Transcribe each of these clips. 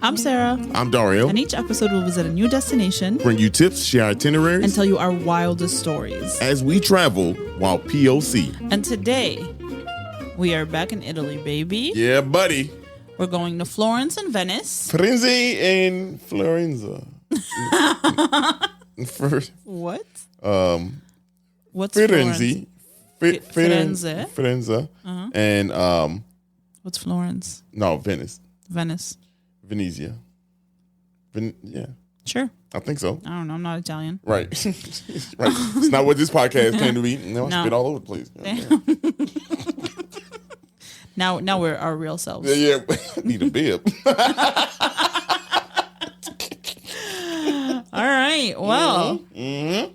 I'm Sarah. I'm Dario. And each episode will visit a new destination, bring you tips, share itineraries, and tell you our wildest stories as we travel while POC. And today, we are back in Italy, baby. Yeah, buddy. We're going to Florence and Venice. Firenze and Florenza. First, What? What's Firenze. Firenze. Firenze. Uh-huh. And what's Florence? No, Venice. Venice. Venezia. Yeah. Sure. I think so. I don't know. I'm not Italian. Right. Right. It's not what this podcast came to be. No, I spit all over the place. Now we're our real selves. Yeah. Need a bib. All right. Well. Mm-hmm.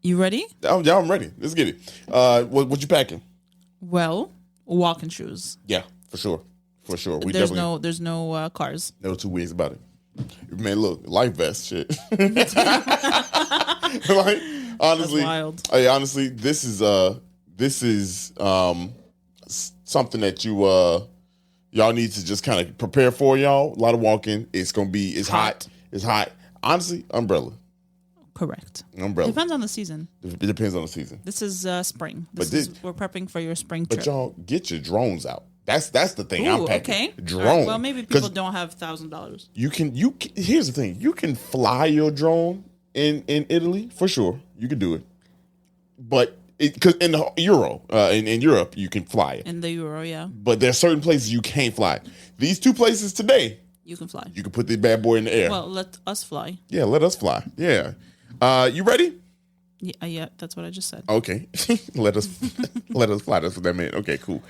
You ready? Yeah, I'm ready. Let's get it. What you packing? Well, walking shoes. Yeah, for sure. For sure. There's no cars. No two ways about it. Man, look, life vest shit. Like, honestly, that's wild. Honestly, this is something that y'all need to just kind of prepare for, y'all. A lot of walking. It's hot. It's hot. Honestly, umbrella. Correct. Umbrella. Depends on the season. It depends on the season. This is spring. We're prepping for your spring trip. But y'all get your drones out. That's the thing. Ooh, I'm packing. Okay. Drone. Right. Well, maybe people don't have $1,000. You can. Here's the thing. You can fly your drone in Italy for sure. You can do it, but because in the Euro in Europe you can fly it. In the Euro, yeah. But there's certain places you can't fly. These two places today, you can fly. You can put this bad boy in the air. Well, let us fly. Yeah, let us fly. Yeah. You ready? Yeah, that's what I just said. Okay. let us fly. That's what that meant. Okay, cool.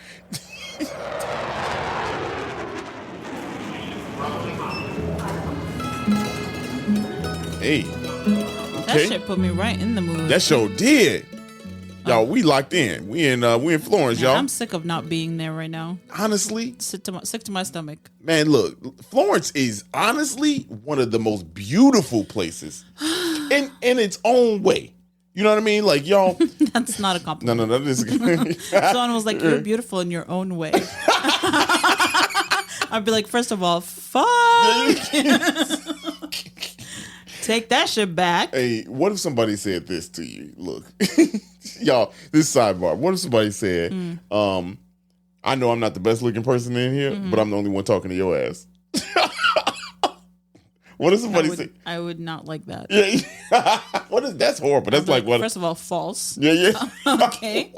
Hey. That Okay. shit put me right in the mood. That show did. Y'all, we locked in. We in Florence, y'all. I'm sick of not being there right now. Honestly, Sick to my stomach. man, look, Florence is honestly one of the most beautiful places in its own way. You know what I mean? Like, y'all. That's not a compliment. No, this is Someone was like, "You're beautiful in your own way." I'd be like, first of all, fuck. Take that shit back. Hey, what if somebody said this to you? Look, y'all, this sidebar. What if somebody said, I know I'm not the best looking person in here, but I'm the only one talking to your ass. What if somebody say? I would not like that. Yeah. That's horrible. That's like what? First of all, false. Yeah. Okay.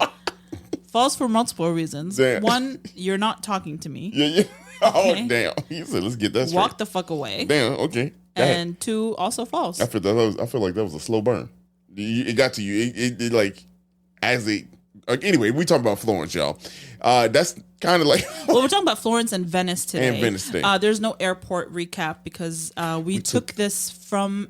False for multiple reasons. Damn. One, you're not talking to me. Yeah. Oh, Okay. damn. He said, let's get that straight. Walk the fuck away. Damn, okay. Go ahead. And two, also false. I feel like that was a slow burn. It got to you. It like, as it, anyway, we talking about Florence, y'all. That's kind of like. Well, we're talking about Florence and Venice today. And Venice today. There's no airport recap because we took this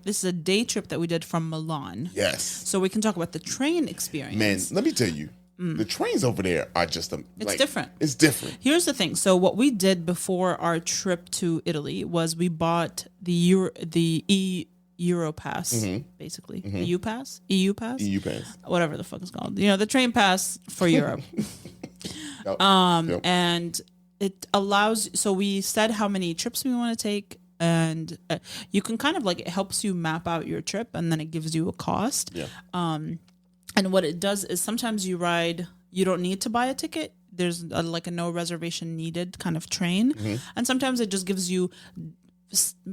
is a day trip that we did from Milan. Yes. So we can talk about the train experience. Man, let me tell you, the trains over there are just It's different. It's different. Here's the thing. So what we did before our trip to Italy was we bought the Euro pass, basically. EU pass? EU pass? EU pass. Whatever the fuck it's called. You know, the train pass for Europe. Yep. And it allows, so we said how many trips we want to take, and you can kind of like, it helps you map out your trip, and then it gives you a cost. Yeah. And what it does is sometimes you don't need to buy a ticket. There's like a no reservation needed kind of train. And sometimes it just gives you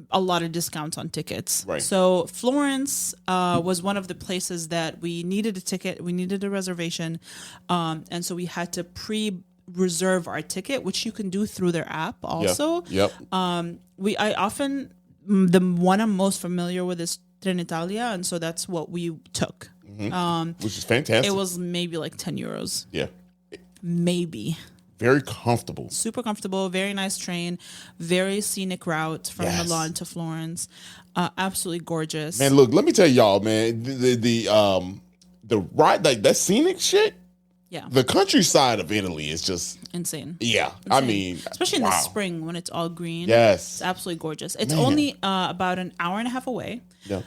a lot of discounts on tickets. Right. So Florence was one of the places that we needed a ticket. We needed a reservation. And so we had to pre-reserve our ticket, which you can do through their app also. Yep. The one I'm most familiar with is Trenitalia. And so that's what we took. Which is fantastic. It was maybe like 10 euros. Yeah. Maybe. Very comfortable. Super comfortable. Very nice train. Very scenic route from Milan to Florence. Absolutely gorgeous. Man, look, let me tell y'all, man, the ride, like that scenic shit, Yeah. The countryside of Italy is just insane. Yeah. Insane. I mean, especially in the spring when it's all green. Yes. It's absolutely gorgeous. It's only about an hour and a half away. Yeah.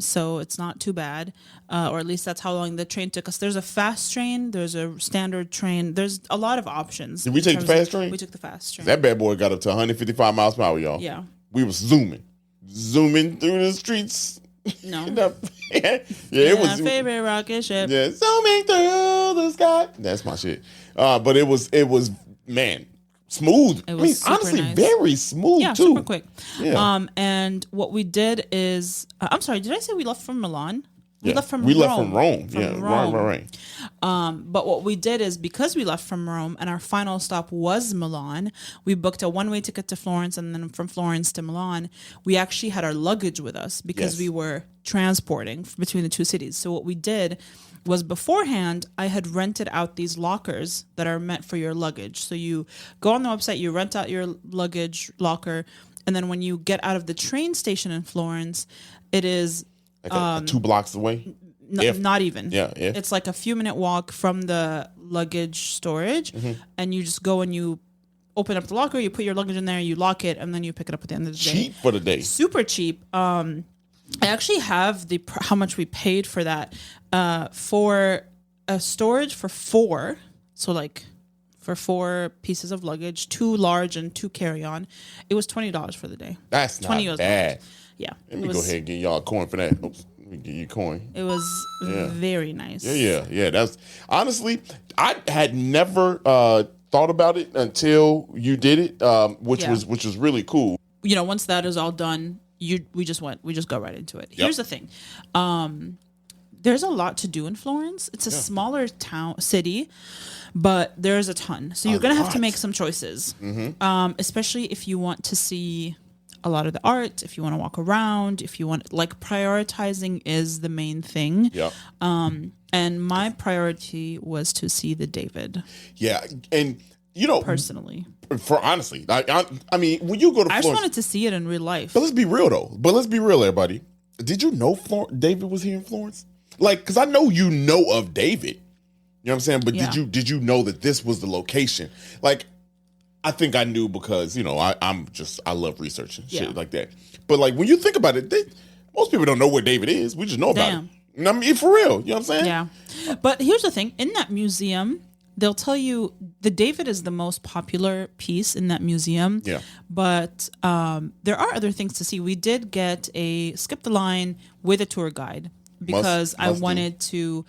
So it's not too bad. Or at least that's how long the train took us. There's a fast train, there's a standard train, there's a lot of options. Did we take the fast train? We took the fast train. That bad boy got up to 155 miles per hour, y'all. Yeah. We was zooming through the streets. No. It was my favorite rocket ship. Yeah, zooming through the sky. That's my shit. But it was man, smooth. It was honestly, nice. very smooth too. Super quick. Yeah. And what we did is, I'm sorry, did I say we left from Milan? We left from Rome. Right. But what we did is, because we left from Rome and our final stop was Milan, we booked a one-way ticket to Florence, and then from Florence to Milan, we actually had our luggage with us because we were transporting between the two cities. So what we did was, beforehand, I had rented out these lockers that are meant for your luggage. So you go on the website, you rent out your luggage locker, and then when you get out of the train station in Florence, it is 2 blocks away. Not even. Yeah. It's like a few minute walk from the luggage storage, and you just go and you open up the locker, you put your luggage in there, you lock it, and then you pick it up at the end of the day. Cheap for the day. Super cheap. I actually have how much we paid for that. For a storage for 4, so like for 4 pieces of luggage, 2 large and 2 carry-on, it was $20 for the day. That's not bad. Yeah. Let me go ahead and get y'all a coin for that. Oops, let me give you a coin. It was very nice. Yeah. That's honestly, I had never thought about it until you did it, which was really cool. You know, once that is all done, we just go right into it. Here's the thing. There's a lot to do in Florence. It's a smaller city, but there's a ton. So you're going to have to make some choices, especially if you want to see a lot of the art, if you want to walk around, if you want, like, prioritizing is the main thing. Yeah. And my priority was to see the David. Yeah. And, you know, personally, honestly, I mean, when you go to Florence, I just wanted to see it in real life. But let's be real, everybody. Did you know David was here in Florence? Like, because I know you know of David. You know what I'm saying? But did you know that this was the location? Like, I think I knew because, you know, I love researching shit like that. But like, when you think about it, most people don't know where David is. We just know about it. I mean, for real. You know what I'm saying? Yeah. But here's the thing. In that museum, they'll tell you the David is the most popular piece in that museum. Yeah. But there are other things to see. We did skip the line with a tour guide because I wanted to,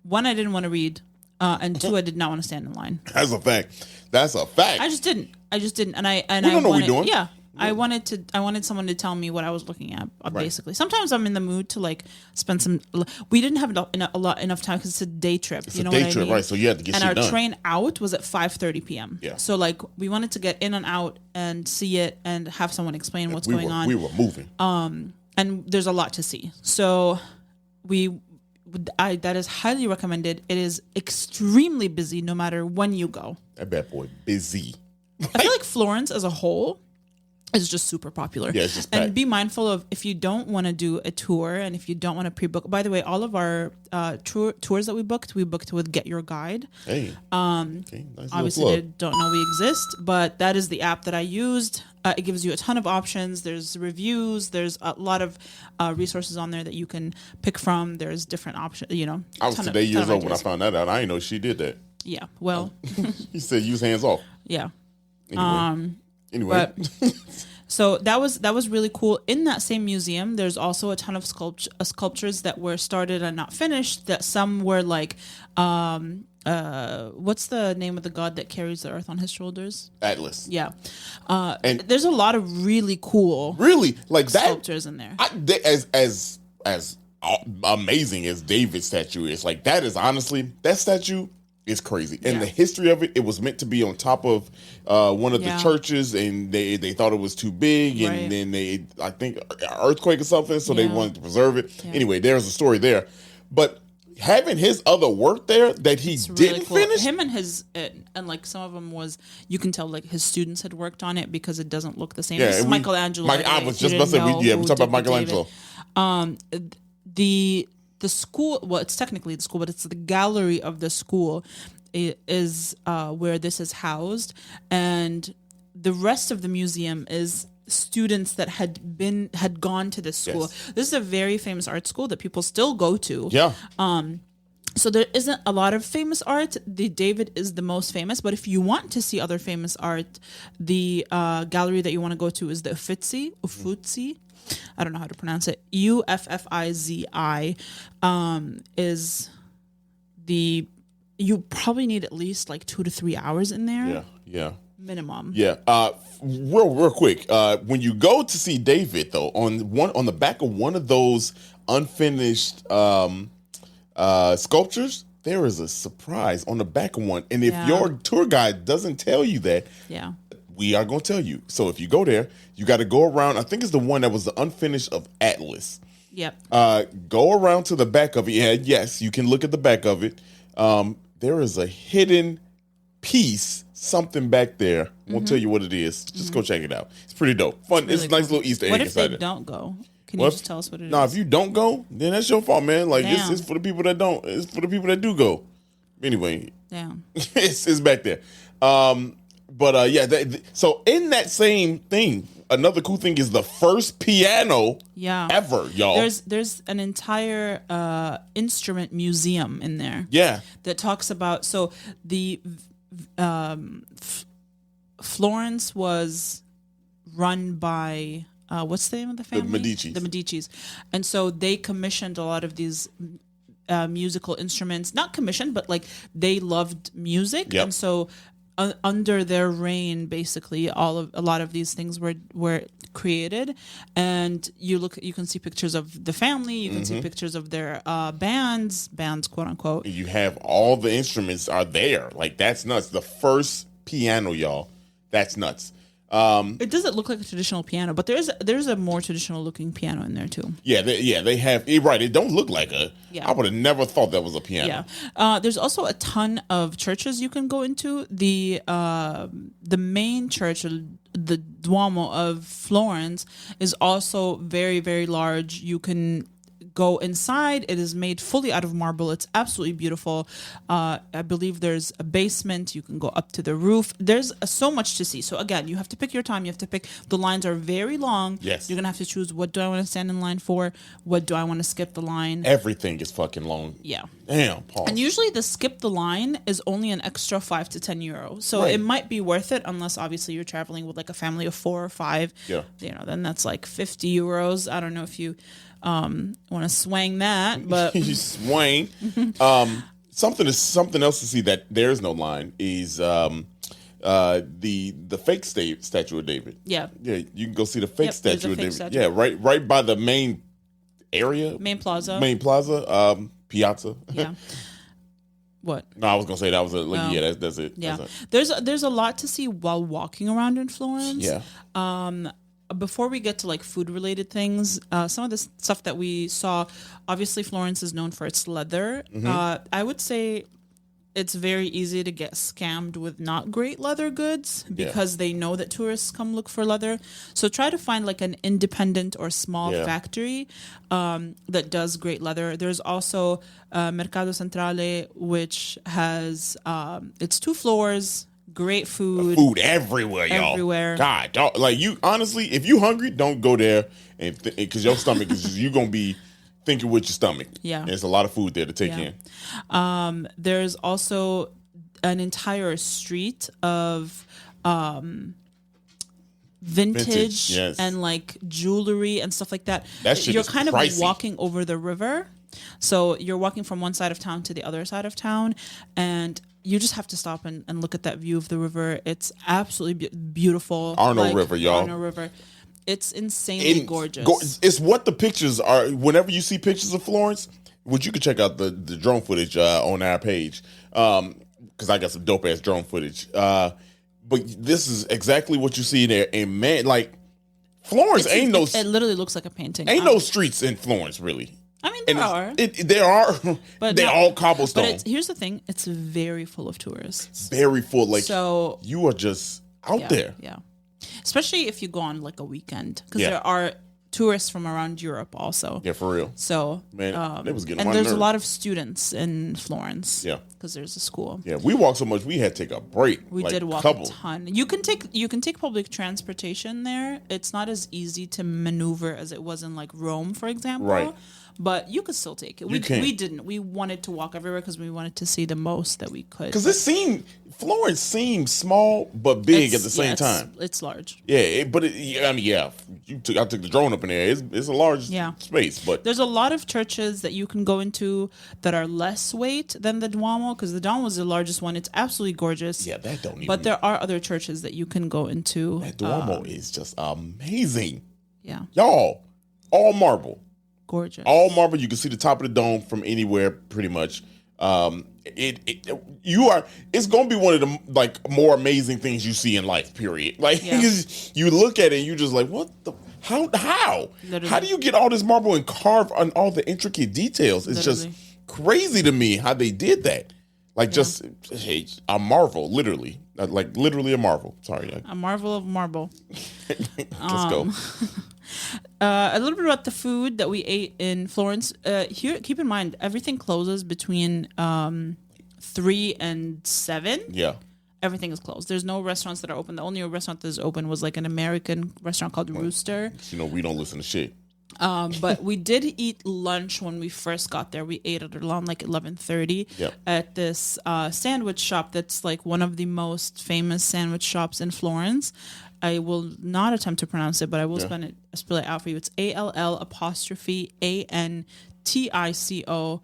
one, I didn't want to read. And 2, I did not want to stand in line. That's a fact. I just didn't. And I don't know what we're doing. Yeah. I wanted someone to tell me what I was looking at, basically. Sometimes I'm in the mood to, like, spend some. We didn't have enough time because it's a day trip. It's a day trip, right? So you had to get shit done. And our train out was at 5:30 p.m. Yeah. So, like, we wanted to get in and out and see it and have someone explain what's going on. We were moving. And there's a lot to see. So that is highly recommended. It is extremely busy no matter when you go. That bad boy busy. I feel like Florence as a whole is just super popular. Yeah, it's just and packed. Be mindful of, if you don't want to do a tour and if you don't want to pre-book. By the way, all of our tours that we booked with Get Your Guide. Hey. Okay, nice obviously, they don't know we exist, but that is the app that I used. It gives you a ton of options. There's reviews. There's a lot of resources on there that you can pick from. There's different options. You know, I was today years old when I found that out. I didn't know she did that. Yeah. Well, you said use hands off. Yeah. Anyway. So that was really cool. In that same museum, there's also a ton of sculptures that were started and not finished. That some were like, what's the name of the god that carries the earth on his shoulders? Atlas. Yeah. And there's a lot of really cool, sculptures in there. As amazing as David's statue is, like, that is honestly, that statue is crazy. And the history of it, it was meant to be on top of one of the churches, and they thought it was too big, and then I think earthquake or something, so they wanted to preserve it. Yeah. Anyway, there's a story there. But having his other work there that he didn't finish, him and his and like some of them was, you can tell like his students had worked on it because it doesn't look the same. Yeah, this is Michelangelo. I was just about to say, we talk about Michelangelo. the school. Well, it's technically the school, but it's the gallery of the school is where this is housed, and the rest of the museum is students that had gone to this school. Yes. This is a very famous art school that people still go to. Yeah. So there isn't a lot of famous art. The David is the most famous, but if you want to see other famous art, the gallery that you want to go to is the Uffizi. I don't know how to pronounce it. Uffizi is the. You probably need at least like 2 to 3 hours in there. Yeah. Minimum. Yeah. Real quick. When you go to see David, though, on the back of one of those unfinished sculptures, there is a surprise on the back of one. And if your tour guide doesn't tell you that, we are going to tell you. So if you go there, you got to go around. I think it's the one that was the unfinished of Atlas. Yep. Go around to the back of it. Yeah, yes, you can look at the back of it. There is a hidden piece, something back there. Won't tell you what it is. Just go check it out. It's pretty dope. Fun. It's a nice little Easter egg. What if they don't go? Can you just tell us what it is? If you don't go, then that's your fault, man. Like it's for the people that don't. It's for the people that do go. Anyway, it's back there. So in that same thing, another cool thing is the first piano ever, y'all. There's an entire instrument museum in there. Yeah. That talks about the Florence was run by what's the name of the family? The Medicis. And so they commissioned a lot of these musical instruments. Not commissioned, but like they loved music. Yep. And so under their reign, basically, a lot of these things were created. And you can see pictures of the family. You can see pictures of their bands, quote unquote. You have all the instruments are there. Like that's nuts. The first piano, y'all. That's nuts. It doesn't look like a traditional piano, but there's a more traditional looking piano in there too. Yeah, they have. Right, it don't look like a. Yeah. I would have never thought that was a piano. Yeah, there's also a ton of churches you can go into. The main church, the Duomo of Florence, is also very, very large. You can go inside. It is made fully out of marble. It's absolutely beautiful. I believe there's a basement. You can go up to the roof. There's so much to see. So again, you have to pick your time. You have to pick. The lines are very long. Yes. You're going to have to choose, what do I want to stand in line for? What do I want to skip the line? Everything is fucking long. Yeah. Damn, Paul. And usually the skip the line is only an extra 5 to 10 euros. So it might be worth it, unless obviously you're traveling with like a family of 4 or 5. Yeah. Then that's like 50 euros. I don't know if you want to swing that, but you swing. Something else to see that there's no line is the fake statue of David. Yeah, you can go see the fake statue of David. Statue. Yeah, right by the main area, main plaza, piazza. Yeah. What? No, I was gonna say that was that's it. Yeah, that's it. There's a lot to see while walking around in Florence. Yeah. Before we get to like food related things, some of the stuff that we saw, obviously Florence is known for its leather. I would say it's very easy to get scammed with not great leather goods because they know that tourists come look for leather. So try to find like an independent or small factory that does great leather. There's also Mercado Centrale, which has it's 2 floors. Great food everywhere, y'all. Everywhere. God, like you honestly, if you hungry, don't go there, and because your stomach is you're gonna be thinking with your stomach. Yeah, there's a lot of food there to take in. There's also an entire street of vintage and like jewelry and stuff like that. You're kind of walking over the river, so you're walking from one side of town to the other side of town, and you just have to stop and look at that view of the river. It's absolutely beautiful. Arno River, y'all. Arno River. It's insanely gorgeous. It's what the pictures are. Whenever you see pictures of Florence, which you can check out the drone footage on our page, because I got some dope ass drone footage. But this is exactly what you see there. And man, like Florence it literally looks like a painting. Ain't no streets in Florence, really. I mean, there are. There are, but they're all cobblestone. But here's the thing: it's very full of tourists. Very full. Like so, you are just out there. Yeah, especially if you go on like a weekend, because there are tourists from around Europe also. Yeah, for real. So, man, it was getting and my there's nerve. a lot of students in Florence. Yeah, because there's a school. Yeah, we walked so much we had to take a break. We did walk a ton. You can take public transportation there. It's not as easy to maneuver as it was in like Rome, for example. Right. But you could still take it. We didn't. We wanted to walk everywhere because we wanted to see the most that we could. Because Florence seems small but big at the same time. It's large. Yeah, I took the drone up in there. It's a large space, but there's a lot of churches that you can go into that are less weight than the Duomo, because the Duomo is the largest one. It's absolutely gorgeous. Yeah, that don't even. But there are other churches that you can go into. That Duomo is just amazing. Yeah, y'all, all marble. Gorgeous. All marble. You can see the top of the dome from anywhere, pretty much. It's gonna be one of the like more amazing things you see in life. Period. Like you look at it, and you just like, what the how? Literally. How do you get all this marble and carve on all the intricate details? It's just crazy to me how they did that. Like just a marvel, literally, like literally a marvel. Sorry, a marvel of marble. Let's go. A little bit about the food that we ate in Florence. Here, keep in mind, everything closes between 3 and 7. Yeah. Everything is closed. There's no restaurants that are open. The only restaurant that's open was like an American restaurant called Rooster. We don't listen to shit. But we did eat lunch when we first got there. We ate at around like 11:30 at this sandwich shop that's like one of the most famous sandwich shops in Florence. I will not attempt to pronounce it, but I will spell it out for you. It's ALL'_ANTICO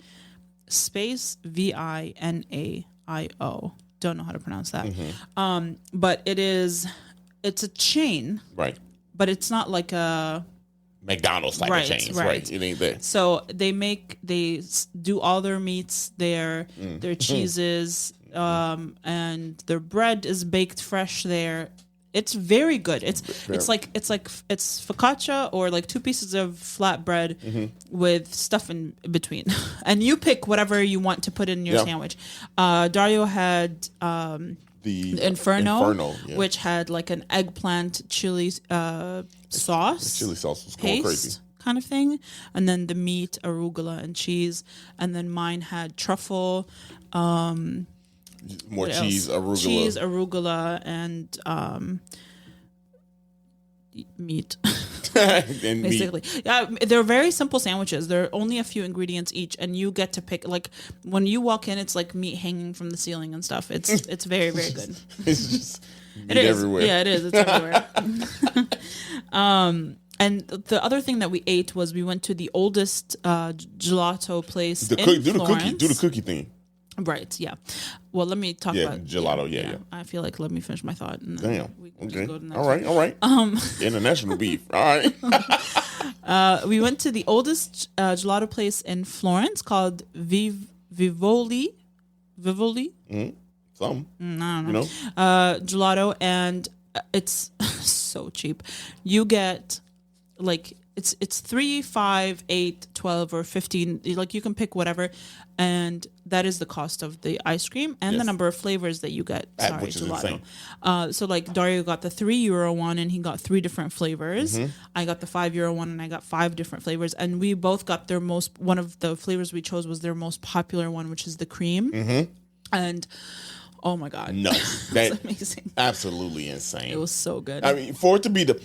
space VINAIO. Don't know how to pronounce that. Mm-hmm. But it's a chain. Right. But it's not like a McDonald's type of chains. Right. It ain't that. So they do all their meats there, their cheeses, and their bread is baked fresh there. It's very good. It's focaccia or like 2 pieces of flat bread with stuff in between, and you pick whatever you want to put in your sandwich. Dario had the Inferno, which had like an eggplant chili sauce. The chili sauce was going crazy, kind of thing, and then the meat, arugula, and cheese, and then mine had truffle. More cheese, arugula, and meat. And basically, yeah, they're very simple sandwiches. There are only a few ingredients each, and you get to pick. Like when you walk in, it's like meat hanging from the ceiling and stuff. It's very very good. It's just meat everywhere. Yeah, it is. It's everywhere. And the other thing that we ate was we went to the oldest gelato place in Florence. Do the cookie thing. Right, yeah. Well, let me talk about gelato. Yeah. I feel like let me finish my thought. And damn. We can just go to the next all right. International beef. All right. We went to the oldest gelato place in Florence called Vivoli. Some. I don't know. Gelato, and it's so cheap. You get like it's 3, 5, 8, 12, or 15. Like you can pick whatever, and that is the cost of the ice cream and the number of flavors that you get. Which is gelato. insane. So like Dario got the €3 one, and he got 3 different flavors. I got the €5 one, and I got 5 different flavors. And we both got one of the flavors we chose was their most popular one, which is the cream. And oh my god, no, that's amazing, absolutely insane. It was so good. I mean, for it to be the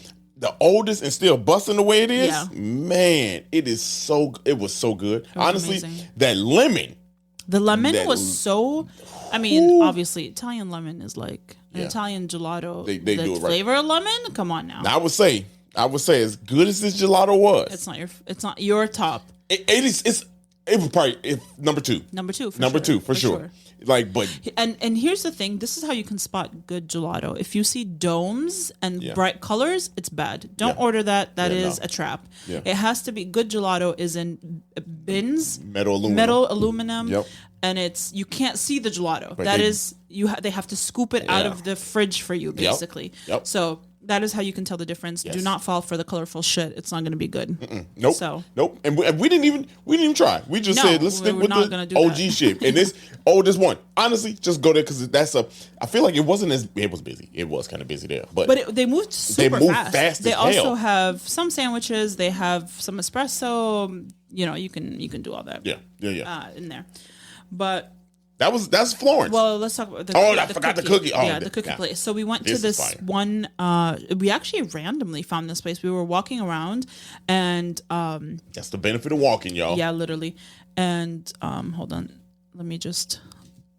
oldest and still busting the way it is, man, it was so good. Honestly, amazing. The lemon was so. I mean, obviously, Italian lemon is like an Italian gelato. They do it right. Flavor of lemon, come on now. I would say, as good as this gelato was, it's not your top. It was probably number 2. Number 2, for sure. Like, but and here's the thing: this is how you can spot good gelato. If you see domes and bright colors, it's bad. Don't order that. That is a trap. Yeah. It has to be good. Gelato is in bins, metal aluminum. and you can't see the gelato. But They have to scoop it out of the fridge for you, basically. Yep. So that is how you can tell the difference. Yes. Do not fall for the colorful shit. It's not going to be good. Nope. Nope. And we didn't even try. We just said let's stick with the OG shit. And this one, honestly, just go there because I feel like it was busy. It was kind of busy there, but they moved super fast. They also hell. have some sandwiches. They have some espresso. You can do all that. Yeah. In there, but. That's Florence. Well, let's talk about I forgot the cookie. Oh, the cookie place. So we went to this one. We actually randomly found this place. We were walking around, and that's the benefit of walking, y'all. Yeah, literally. And hold on, let me just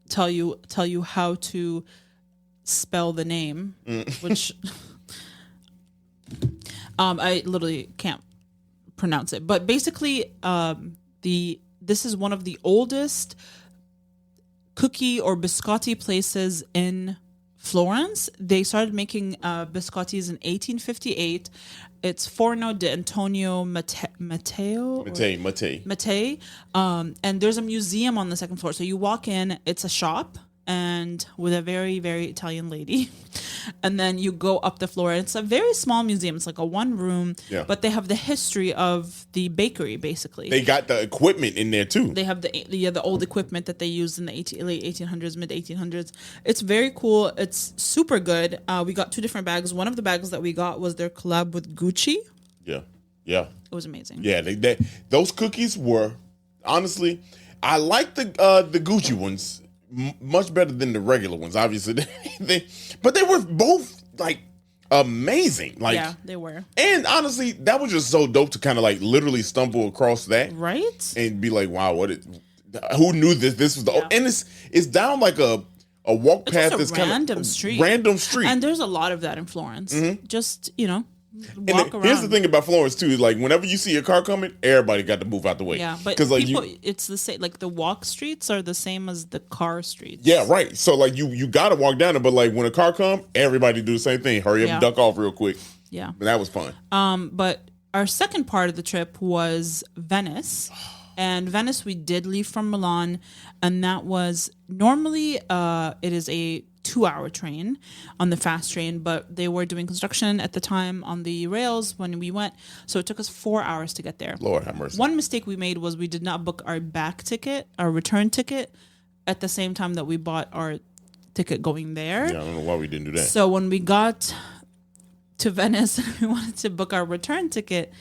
tell you how to spell the name, which I literally can't pronounce it. But basically, this is one of the oldest cookie or biscotti places in Florence. They started making biscottis in 1858. It's Forno di Antonio Mattei. And there's a museum on the second floor. So you walk in, it's a shop, and with a very, very Italian lady. And then you go up the floor. It's a very small museum. It's like a one room, but they have the history of the bakery, basically. They got the equipment in there too. They have the old equipment that they used in the late 1800s, mid 1800s. It's very cool. It's super good. We got 2 different bags. One of the bags that we got was their collab with Gucci. Yeah. It was amazing. Yeah, those cookies were, honestly, I like the Gucci ones much better than the regular ones, obviously. But they were both like amazing. Like, yeah, they were. And honestly, that was just so dope to kind of like literally stumble across that, right? And be like, wow, who knew this was the and it's down like a walk path that's kind of random street. And there's a lot of that in Florence. Just walk around. Here's the thing about Florence too: is like whenever you see a car coming, everybody got to move out the way. Yeah, but like it's the same. Like the walk streets are the same as the car streets. Yeah, right. So like you got to walk down it, but like when a car come, everybody do the same thing. Hurry up and duck off real quick. Yeah, and that was fun. But our second part of the trip was Venice. And Venice, we did leave from Milan, and that was normally it is a 2-hour train on the fast train, but they were doing construction at the time on the rails when we went, so it took us 4 hours to get there. Lord have mercy. One mistake we made was we did not book our return ticket at the same time that we bought our ticket going there. Yeah, I don't know why we didn't do that. So when we got to Venice and we wanted to book our return ticket,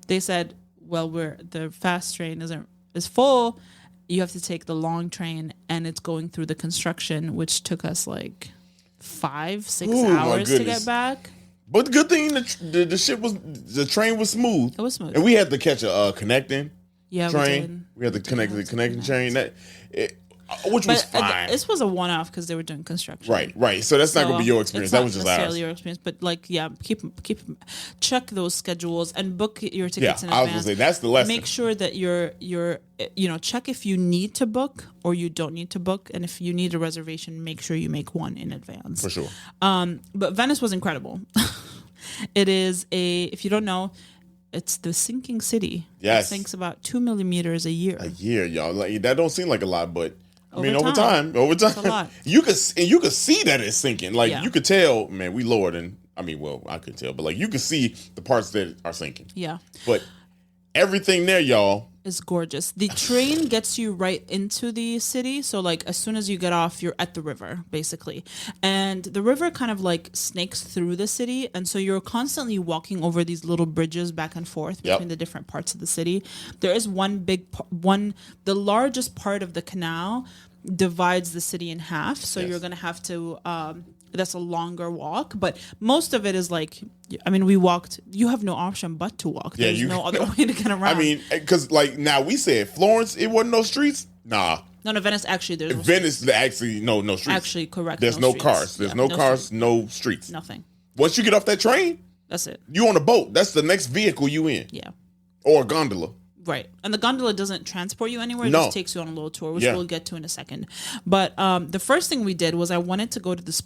they said, well, the fast train is full. You have to take the long train, and it's going through the construction, which took us like 5-6 hours to get back. But the good thing, the train was smooth. It was smooth, and we had to catch a connecting We did. train. We had to connect the connecting train which was fine. This was a one-off because they were doing construction. Right. So that's not gonna be your experience. That was just ours. Your experience, but like, check those schedules and book your tickets in advance. I was gonna say that's the lesson. Make sure that you're check if you need to book or you don't need to book, and if you need a reservation, make sure you make one in advance. For sure. But Venice was incredible. It is if you don't know, it's the sinking city. Yes. It sinks about 2 millimeters a year. A year, y'all. Like, that don't seem like a lot, but over time, it's a lot. you could see that it's sinking. Like you could tell, man, we lowered, and I could tell, but like you could see the parts that are sinking. Yeah. But everything there, y'all, is gorgeous. The train gets you right into the city, so like as soon as you get off, you're at the river basically, and the river kind of like snakes through the city, and so you're constantly walking over these little bridges back and forth between the different parts of the city. There is the largest part of the canal divides the city in half, so you're gonna have to that's a longer walk, but most of it is like, we walked. You have no option but to walk. There's no other way to get around. Because like now we said Florence, it wasn't no streets. Nah. No, Venice actually there's Venice actually no streets. Actually, correct. There's no cars. There's no cars, no streets. Nothing. Once you get off that train, that's it. You on a boat. That's the next vehicle you in. Yeah. Or a gondola. Right. And the gondola doesn't transport you anywhere. It just takes you on a little tour, which we'll get to in a second. But the first thing we did was I wanted to go to this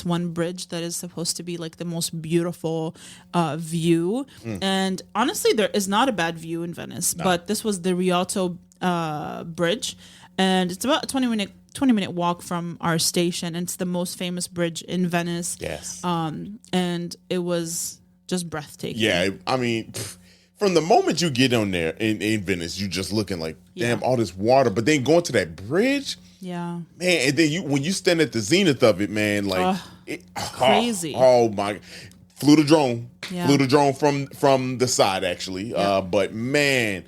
one bridge that is supposed to be like the most beautiful view. And honestly, there is not a bad view in Venice. No. But this was the Rialto bridge. and it's about a 20-minute walk from our station, and it's the most famous bridge in Venice. Yes. And it was just breathtaking. Yeah, I mean, from the moment you get on there in Venice, you just looking like, damn, all this water. But then going to that bridge, yeah, man, and then when you stand at the zenith of it, man, like crazy. Oh my, flew the drone from the side actually. Yeah. But man,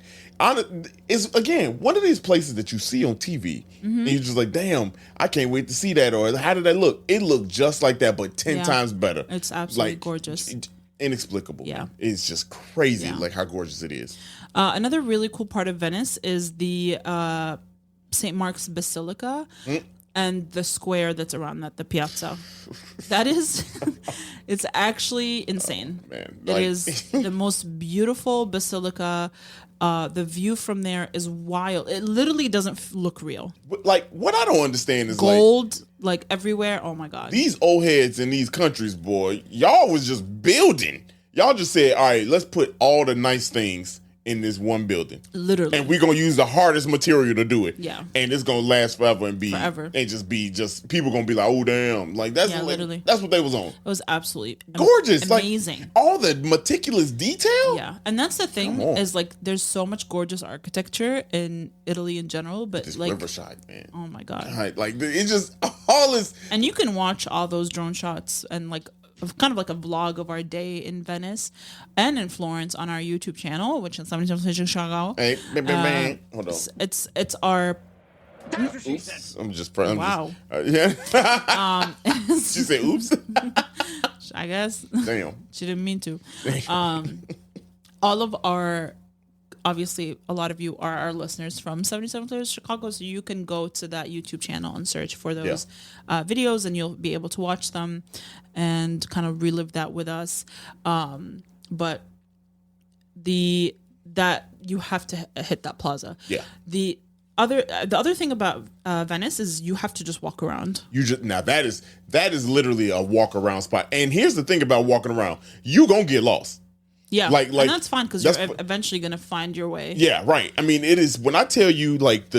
it's again one of these places that you see on TV, and you're just like, damn, I can't wait to see that. Or how did that look? It looked just like that, but 10 times better. It's absolutely gorgeous. Inexplicable. Yeah. Man. It's just crazy, like how gorgeous it is. Another really cool part of Venice is the St. Mark's Basilica and the square that's around that, the piazza. That is, it's actually insane. Man, it is the most beautiful basilica. The view from there is wild. It literally doesn't look real. Like, what I don't understand is gold, like everywhere. Oh my God. These old heads in these countries, boy, y'all was just building. Y'all just said, all right, let's put all the nice things in this one building. Literally. And we're going to use the hardest material to do it. Yeah. And it's going to last forever and people going to be like, oh, damn. Like, that's literally. That's what they was on. It was absolutely gorgeous. Amazing. Like, all the meticulous detail. Yeah. And that's the thing is, like, there's so much gorgeous architecture in Italy in general, but this like riverside, man. Oh my God. Like, it's just all this. And you can watch all those drone shots and like kind of like a vlog of our day in Venice and in Florence on our YouTube channel, which is 77 Chicago. Hey, man. Hold on. It's our. Oops. I'm just. Wow. Yeah. She said, "Oops." I guess. Damn. She didn't mean to. All of our. Obviously, a lot of you are our listeners from 77 Flavors Chicago, so you can go to that YouTube channel and search for those videos, and you'll be able to watch them and kind of relive that with us. But that you have to hit that plaza. Yeah. The other thing about Venice is you have to just walk around. That is literally a walk around spot. And here's the thing about walking around: you gonna get lost. Yeah, and that's fine because you're eventually going to find your way. Yeah, right. I mean, it is, when I tell you, like,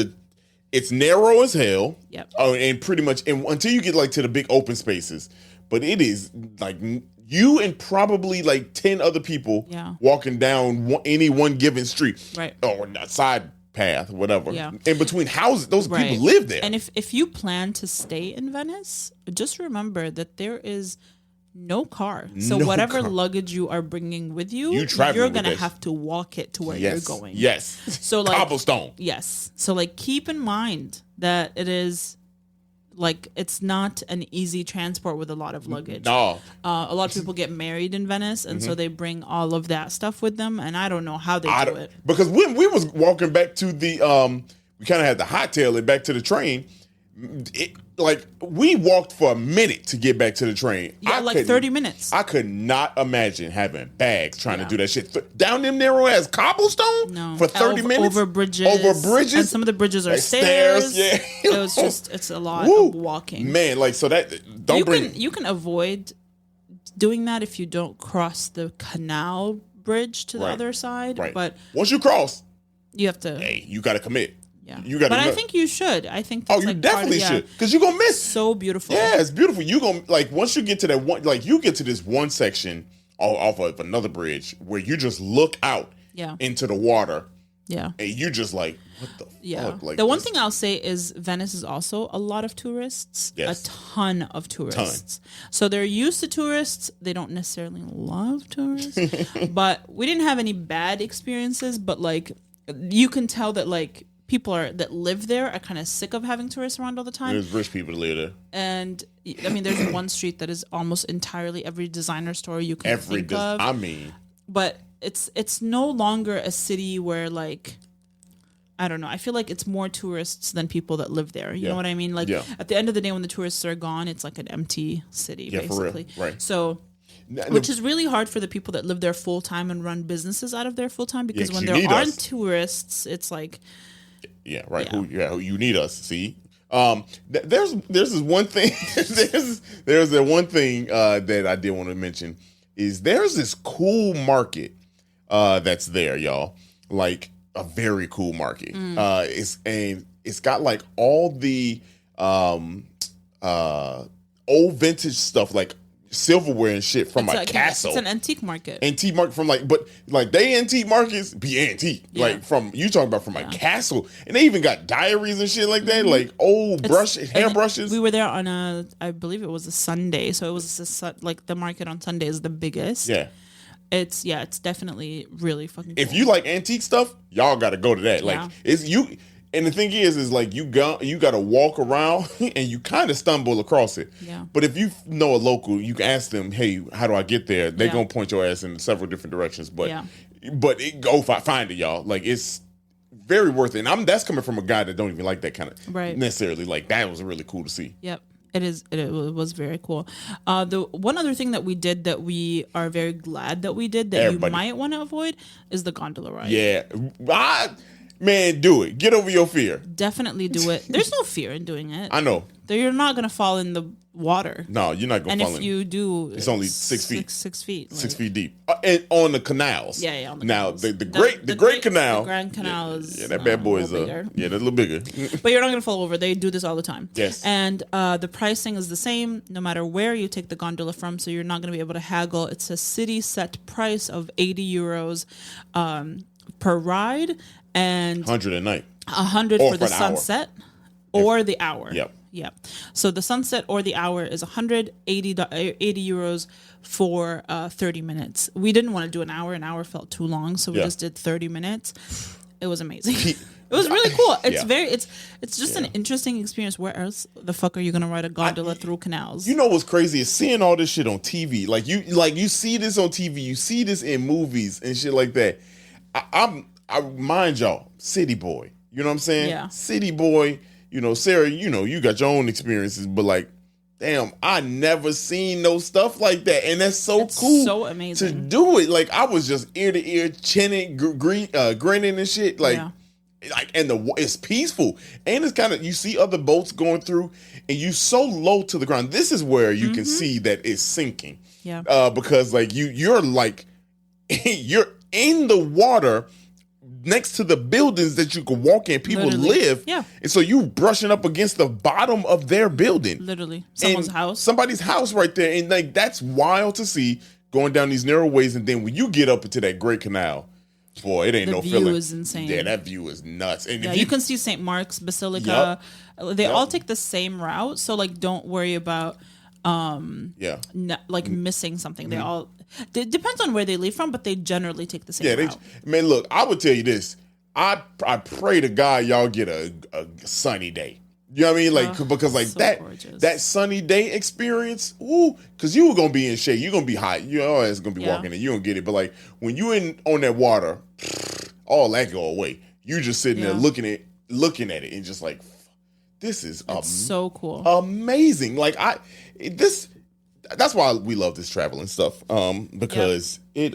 it's narrow as hell. Yep. And pretty much, until you get, like, to the big open spaces. But it is, like, you and probably, like, 10 other people walking down any one given street. Right. Or a side path, whatever. Yeah. In between houses, those people live there. And if you plan to stay in Venice, just remember that there is no car. So whatever luggage you are bringing with you're going to have to walk it to where you're going. Yes. So like cobblestone. Yes. So like keep in mind that it is like it's not an easy transport with a lot of luggage. No. A lot of people get married in Venice, and so they bring all of that stuff with them, and I don't know how they do it. Because when we was walking back to the we kind of had to hightail it back to the train. We walked for a minute to get back to the train. Yeah, like 30 minutes. I could not imagine having bags trying to do that shit down them narrow ass cobblestone for 30 minutes over bridges. And some of the bridges are stairs. Yeah, it was it's a lot of walking. Man, like so that you can avoid doing that if you don't cross the canal bridge to the other side. Right. But once you cross, you have to. Hey, you got to commit. Yeah, you got. But I think you should. I think. That's you definitely should, because you're gonna miss. So beautiful. Yeah, it's beautiful. You gonna once you get to that one, you get to this one section off of another bridge where you just look out. Into the water. Yeah. And you just like, what the fuck? Like, the one thing I'll say is Venice is also a lot of tourists. Yes. A ton of tourists. So they're used to tourists. They don't necessarily love tourists. But we didn't have any bad experiences, but like you can tell that like people that live there are kind of sick of having tourists around all the time. There's rich people that live there. And I mean, there's one street that is almost entirely every designer store you can think of. I mean, but it's no longer a city where like, I don't know. I feel like it's more tourists than people that live there. You know what I mean? Like at the end of the day, when the tourists are gone, it's like an empty city, basically. For real. Right. So, which is really hard for the people that live there full time and run businesses out of there full time, because when there aren't tourists, it's like. Yeah, right. Yeah. Who you need us? See, there's this one thing. there's that one thing that I did want to mention is there's this cool market that's there, y'all. Like a very cool market. And it's got like all the old vintage stuff, like silverware and shit from a castle. It's an antique market. Antique market from but they antique markets be antique. Yeah. Like from you talking about from a castle, and they even got diaries and shit like that, like old hairbrushes. We were there on I believe it was a Sunday, so it was like the market on Sunday is the biggest. Yeah. It's definitely really fucking cool. If you like antique stuff, y'all got to go to that. Like it's you. And the thing is like you got to walk around and you kind of stumble across it. Yeah. But if you know a local, you can ask them, "Hey, how do I get there?" They're gonna point your ass in several different directions. But go find it, y'all. Like it's very worth it. And that's coming from a guy that don't even like that kind of necessarily. Like that was really cool to see. Yep. It was very cool. The one other thing that we did that we are very glad that we did that you might want to avoid is the gondola ride. Yeah. Man, do it. Get over your fear. Definitely do it. There's no fear in doing it. I know. You're not going to fall in the water. No, you're not going to fall in. And if you do... It's only 6 feet. 6 feet. 6 feet deep. And on the canals. Yeah, on the canals. Now, the Great Canal... The Grand Canal is... Yeah, that bad boy is... bigger. Yeah, that's a little bigger. But you're not going to fall over. They do this all the time. Yes. And the pricing is the same no matter where you take the gondola from, so you're not going to be able to haggle. It's a city set price of 80 euros per ride and... 100 a night. 100 for the sunset or the hour. Yep. So the sunset or the hour is 180 euros for 30 minutes. We didn't want to do an hour. An hour felt too long, so we just did 30 minutes. It was amazing. It was really cool. It's just an interesting experience. Where else the fuck are you gonna ride a gondola through canals? You know what's crazy is seeing all this shit on TV. Like you see this on TV. You see this in movies and shit like that. I mind y'all, city boy. You know what I'm saying? Yeah. City boy, Sarah, you got your own experiences, but like, damn, I never seen no stuff like that. And that's so cool. So amazing. To do it. Like, I was just ear to ear, chinning, grinning and shit. Like, it's peaceful. And it's kind of, you see other boats going through and you so low to the ground. This is where you can see that it's sinking. Yeah. Because like you're like, you're in the water next to the buildings that you can walk in, people live. Yeah. And so you brushing up against the bottom of their building. Literally. Somebody's house right there. And like that's wild to see going down these narrow ways. And then when you get up into that Great Canal, boy, it ain't no feeling. The view is insane. Yeah, that view is nuts. And you can see St. Mark's Basilica. Yep. They all take the same route. So like don't worry about missing something. They all it depends on where they leave from, but they generally take the same route. Man, look, I would tell you this. I pray to God y'all get a sunny day. You know what I mean? Like because like so that sunny day experience, because you were gonna be in shade, you're gonna be hot, you always gonna be walking and you don't get it. But like when you on that water, all that go away. You just sitting there looking at it and just like, this is so cool, amazing. Like that's why we love this traveling stuff. Because it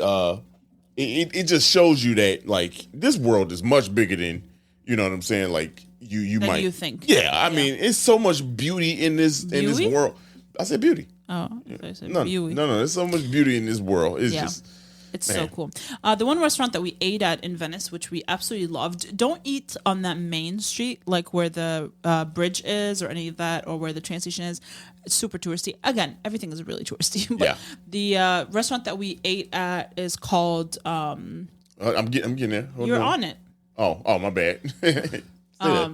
just shows you that like this world is much bigger than, you know what I'm saying? Like you might you think. Yeah, I mean, it's so much beauty in this world. I said beauty. Oh, I said beauty. No, there's so much beauty in this world. It's just it's so cool. The one restaurant that we ate at in Venice, which we absolutely loved, don't eat on that main street, like where the bridge is or any of that, or where the train station is. It's super touristy. Again, everything is really touristy. But the restaurant that we ate at is called... I'm getting there. You're on it. Oh, my bad. The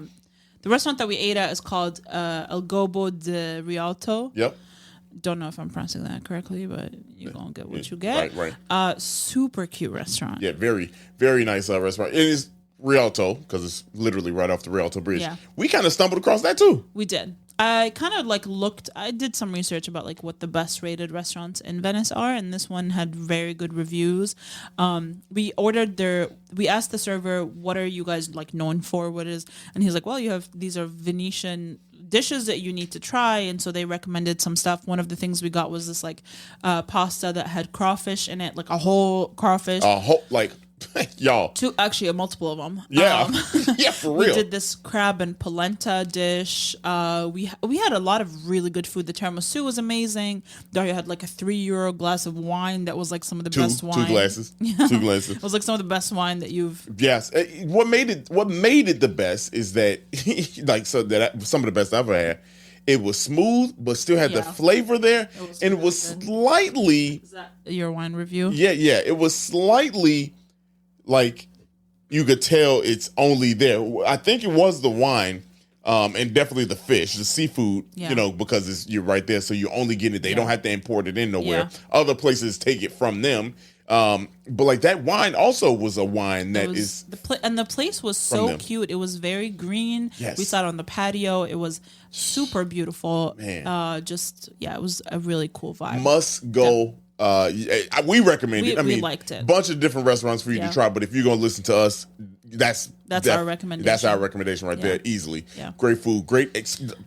restaurant that we ate at is called El Gobo de Rialto. Yep. Don't know if I'm pronouncing that correctly, but you're going to get what you get. Right. Super cute restaurant. Yeah, very, very nice restaurant. It is Rialto, because it's literally right off the Rialto Bridge. Yeah. We kind of stumbled across that too. We did. I kind of like I did some research about like what the best rated restaurants in Venice are, and this one had very good reviews. We asked the server, what are you guys like known for? And he's like, well, these are Venetian dishes that you need to try, and so they recommended some stuff. One of the things we got was this like pasta that had crawfish in it, like a whole crawfish, Y'all. Actually, a multiple of them. Yeah. Yeah, for real. We did this crab and polenta dish. We had a lot of really good food. The tiramisu was amazing. Dario had like a €3 glass of wine that was like some of the best wine. 2 glasses. 2 glasses. It was like some of the best wine that you've. Yes. What made it the best is that some of the best I've ever had. It was smooth, but still had the flavor there, and it was slightly. Is that your wine review? Yeah. It was slightly like you could tell it's only there. I think it was the wine, and definitely the fish, the seafood. Because you're right there, so you're only getting it. They don't have to import it in nowhere. Yeah. Other places take it from them. But like that wine also was a wine that is and the place was so cute. It was very green. Yes. We sat on the patio. It was super beautiful. Man. It was a really cool vibe. Must go. We recommend it. I mean, we liked it. Bunch of different restaurants for you to try, but if you're gonna listen to us, that's our recommendation. That's our recommendation right there, easily. Yeah. Great food,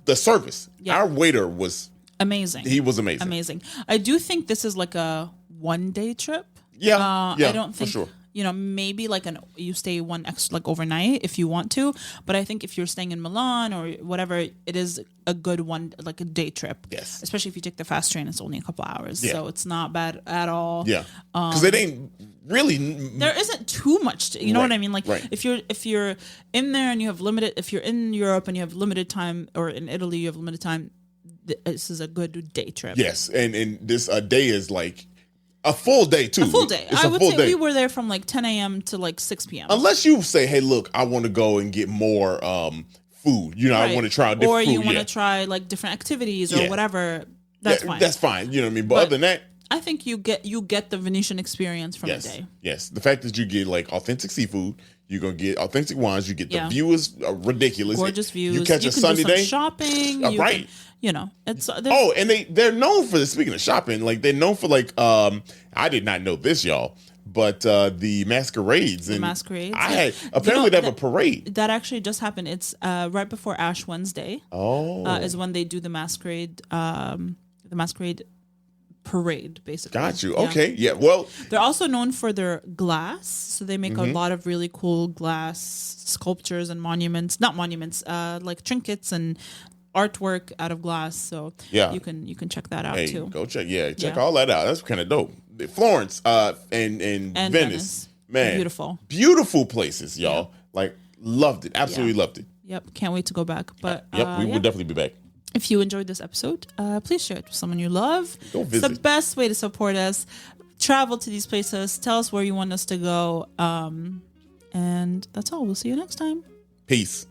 the service. Yeah. Our waiter was amazing. He was amazing. Amazing. I do think this is like a 1-day trip. Yeah, I don't think, for sure. Maybe like you stay one extra like overnight if you want to, but I think if you're staying in Milan or whatever, it is a good one, like a day trip. Yes, especially if you take the fast train, it's only a couple hours, so it's not bad at all. Yeah, because it ain't really. There isn't too much. You know what I mean? Like if you're in there and you have if you're in Europe and you have limited time, or in Italy you have limited time, this is a good day trip. Yes, and this a day is like. A full day too. A full day. It's I would say we were there from like 10 a.m. to like 6 p.m. Unless you say, "Hey, look, I want to go and get more food. I want to try different or food." Or you want to try like different activities or whatever. That's fine. That's fine. You know what I mean. But other than that, I think you get the Venetian experience from a day. Yes, the fact that you get like authentic seafood, you're gonna get authentic wines. You get the view is ridiculous. Gorgeous views. You catch a sunny day. Shopping. Right. It's and they're known for this. Speaking of shopping, like they're known for like I did not know this, y'all, but the masquerades. I had apparently they have a parade that actually just happened. It's right before Ash Wednesday. Is when they do the masquerade. The masquerade parade, basically. Got you. Okay. Yeah. Well, they're also known for their glass, so they make a lot of really cool glass sculptures and monuments. Not monuments, like trinkets and artwork out of glass. So you can check that out too. Go check all that out. That's kind of dope. Florence and Venice. Man, beautiful places, y'all. Like loved it. Absolutely loved it. Yep. Can't wait to go back. But we will definitely be back. If you enjoyed this episode, please share it with someone you love. Go visit. It's the best way to support us. Travel to these places. Tell us where you want us to go. And that's all. We'll see you next time. Peace.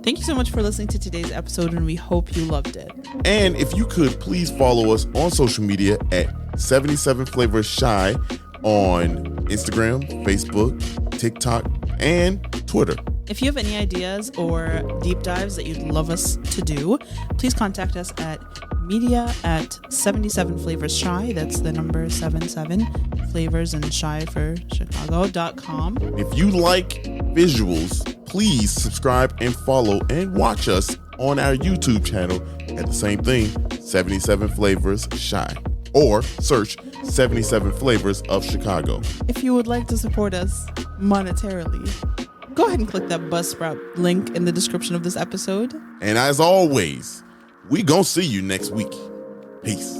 Thank you so much for listening to today's episode, and we hope you loved it. And if you could, please follow us on social media at 77 Flavors Shy on Instagram, Facebook, TikTok, and Twitter. If you have any ideas or deep dives that you'd love us to do, please contact us at media@77flavorsshy. That's the number 77 flavors and shy for Chicago.com. If you like visuals, please subscribe and follow and watch us on our YouTube channel at the same thing, 77 Flavors Shy, or search 77 Flavors of Chicago. If you would like to support us monetarily, go ahead and click that Buzzsprout link in the description of this episode. And as always, we gonna see you next week. Peace.